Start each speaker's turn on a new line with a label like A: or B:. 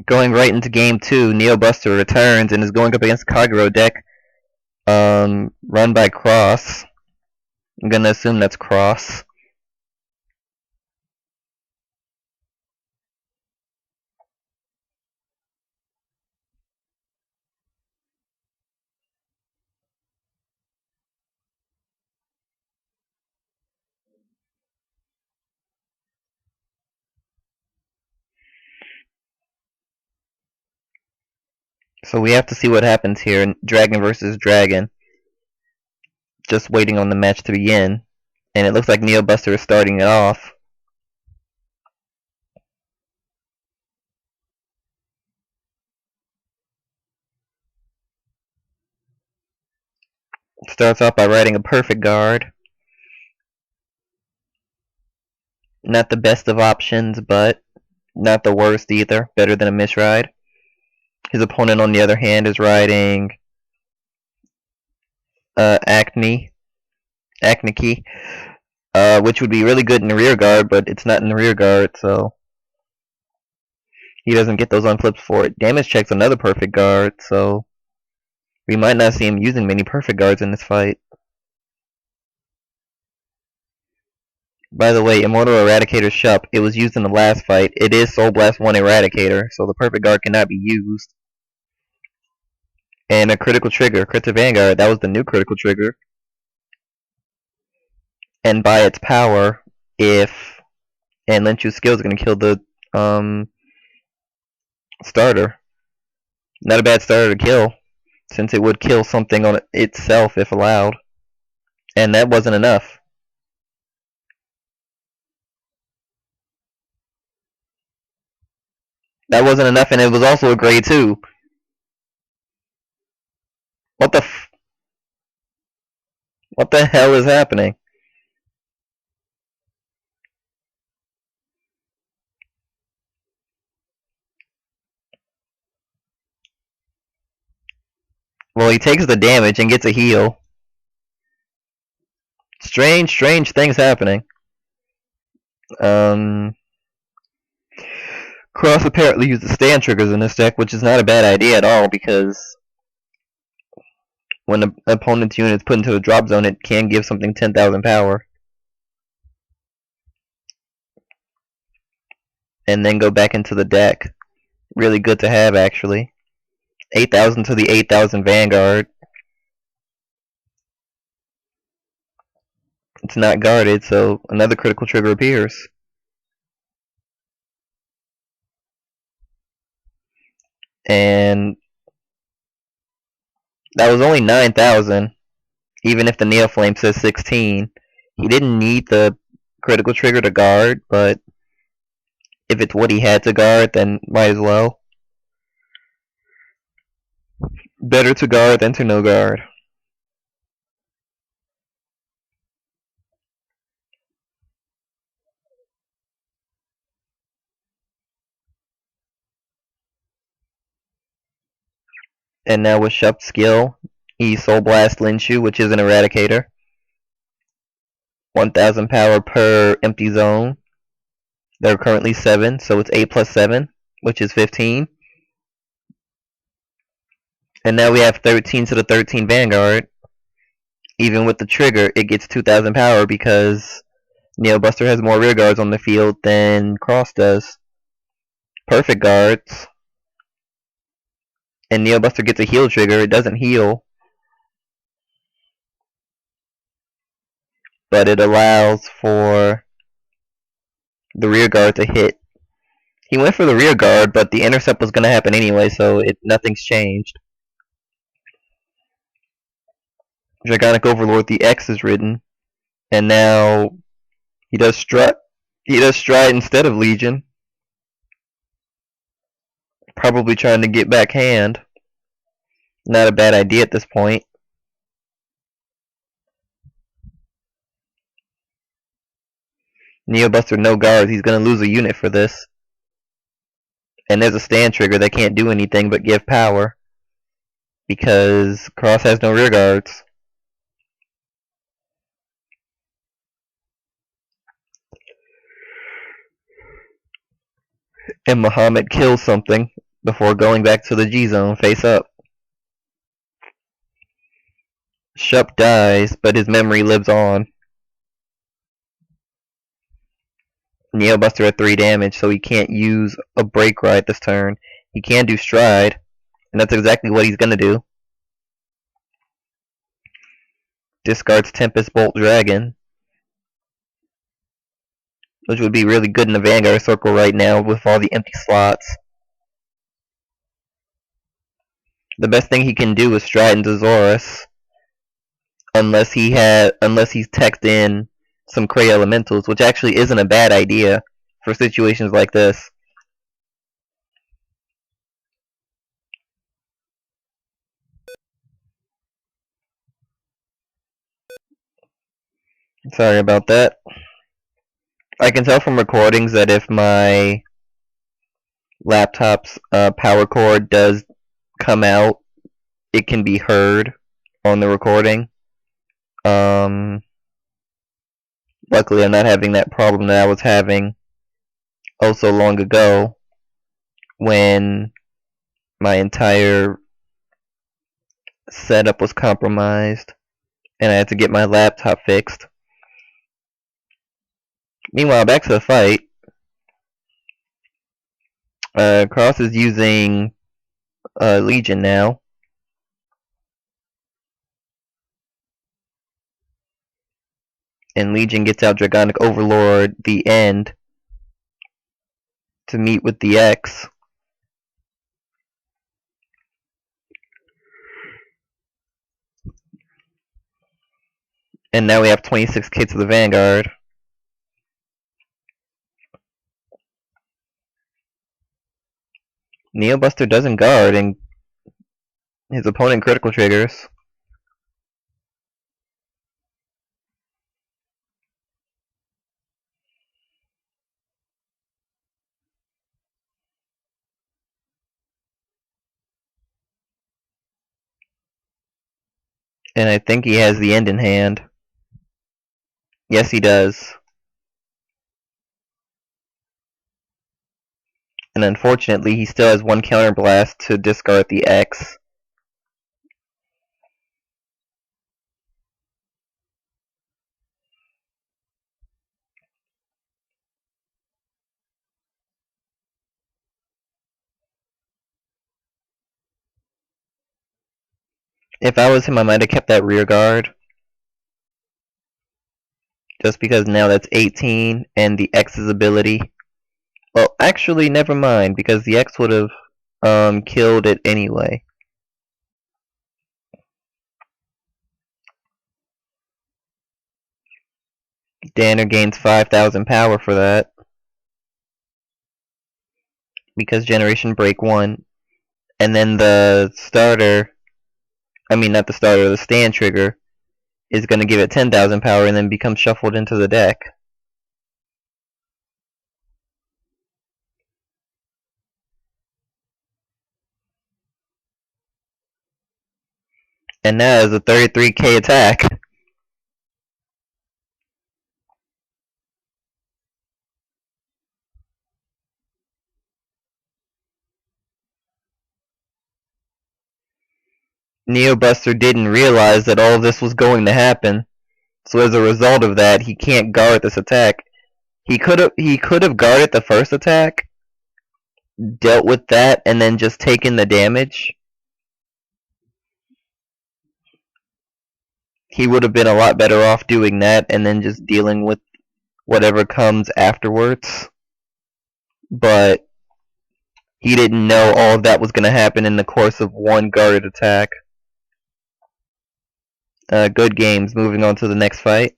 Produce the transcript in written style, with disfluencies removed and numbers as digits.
A: Going right into game 2, NeoBuster returns and is going up against Kagero deck, run by Cross. I'm gonna assume that's Cross. So we have to see what happens here. Dragon versus Dragon. Just waiting on the match to begin. And it looks like NeoBuster is starting it off. Starts off by writing a perfect guard. Not the best of options, but not the worst either. Better than a misride. His opponent, on the other hand, is riding Acne Key, which would be really good in the rear guard, but it's not in the rear guard, so he doesn't get those unflips for it. Damage check's another perfect guard, so we might not see him using many perfect guards in this fight. By the way, Immortal Eradicator Shup, it was used in the last fight. It is Soul Blast 1 Eradicator, so the perfect guard cannot be used. And a critical trigger, Crit to Vanguard, that was the new critical trigger. And by its power, if and Lynch's skill is going to kill the starter. Not a bad starter to kill, since it would kill something on itself if allowed. And that wasn't enough. That wasn't enough, and it was also a grade 2. What the hell is happening? Well, he takes the damage and gets a heal. Strange things happening. Cross apparently uses stand triggers in this deck, which is not a bad idea at all, because when the opponent's unit is put into a drop zone, it can give something 10,000 power. And then go back into the deck. Really good to have, actually. 8,000 to the 8,000 Vanguard. It's not guarded, so another critical trigger appears. And that was only 9,000, even if the Neoflame says 16. He didn't need the critical trigger to guard, but if it's what he had to guard, then might as well. Better to guard than to no guard. And now with Shup's skill, he Soul Blast Linshu, which is an Eradicator. 1,000 power per empty zone. There are currently 7, so it's 8 plus 7, which is 15. And now we have 13 to the 13 Vanguard. Even with the trigger, it gets 2,000 power because NeoBuster has more rear guards on the field than Cross does. Perfect guards. And NeoBuster gets a heal trigger. It doesn't heal, but it allows for the rear guard to hit. He went for the rear guard, but the intercept was going to happen anyway, so nothing's changed. Dragonic Overlord, the X is written, and now he does Strut. He does Stride instead of Legion. Probably trying to get back hand. Not a bad idea at this point. NeoBuster no guards. He's going to lose a unit for this. And there's a stand trigger that can't do anything but give power, because Cross has no rear guards. And Muhammad kills something. before going back to the G zone face up. Shup dies, but his memory lives on. NeoBuster at 3 damage, so he can't use a break right this turn. He can do stride, and that's exactly what he's gonna do. Discards Tempest Bolt Dragon, which would be really good in the Vanguard circle right now with all the empty slots. The best thing he can do is stride into Xros, unless he's teched in some Cray Elementals, which actually isn't a bad idea for situations like this. Sorry about that. I can tell from recordings that if my laptop's power cord does come out, it can be heard on the recording. Luckily, I'm not having that problem that I was having oh so long ago when my entire setup was compromised and I had to get my laptop fixed. Meanwhile, back to the fight. Xros is using Legion now. And Legion gets out Dragonic Overlord the end to meet with the X. And now we have 26 kits of the Vanguard. NeoBuster doesn't guard, and his opponent critical triggers. And I think he has the end in hand. Yes, he does. And unfortunately, he still has one counterblast to discard the X. If I was him, I might have kept that rear guard. Just because now that's 18, and the X's ability. Well, actually, never mind, because the X would have killed it anyway. Danner gains 5,000 power for that. Because Generation Break 1. And then the starter, not the starter, the stand trigger, is going to give it 10,000 power and then become shuffled into the deck. And that is a 33k attack. NeoBuster didn't realize that all of this was going to happen. So as a result of that, he can't guard this attack. He could have guarded the first attack, dealt with that, and then just taken the damage. He would have been a lot better off doing that and then just dealing with whatever comes afterwards. But he didn't know all of that was going to happen in the course of one guarded attack. Good games. Moving on to the next fight.